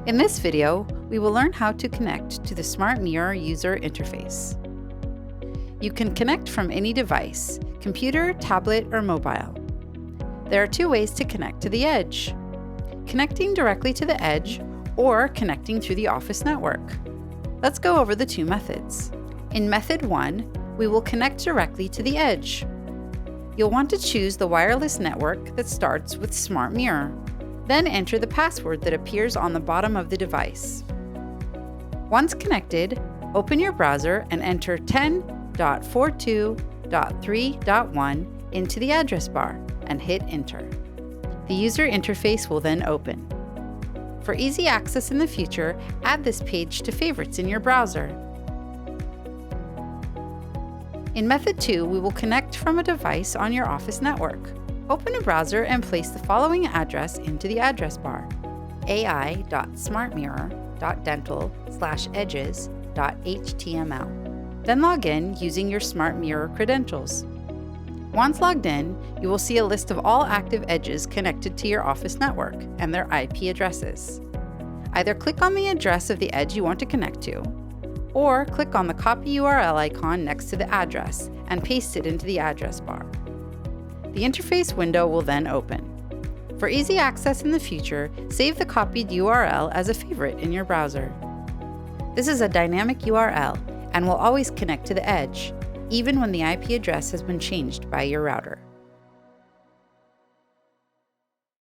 In this video, we will learn how to connect to the SmartMirror user interface. You can connect from any device, computer, tablet, or mobile. There are two ways to connect to the edge: connecting directly to the edge or connecting through the office network. Let's go over the two methods. In method 1, we will connect directly to the edge. You'll want to choose the wireless network that starts with SmartMirror. Then enter the password that appears on the bottom of the device. Once connected, open your browser and enter 10.42.3.1 into the address bar and hit enter. The user interface will then open. For easy access in the future, add this page to favorites in your browser. In method 2, we will connect from a device on your office network. Open a browser and place the following address into the address bar: ai.smartmirror.dental/edges.html. Then log in using your SmartMirror credentials. Once logged in, you will see a list of all active edges connected to your office network and their IP addresses. Either click on the address of the edge you want to connect to, or click on the copy URL icon next to the address and paste it into the address bar. The interface window will then open. For easy access in the future, save the copied URL as a favorite in your browser. This is a dynamic URL and will always connect to the edge, even when the IP address has been changed by your router.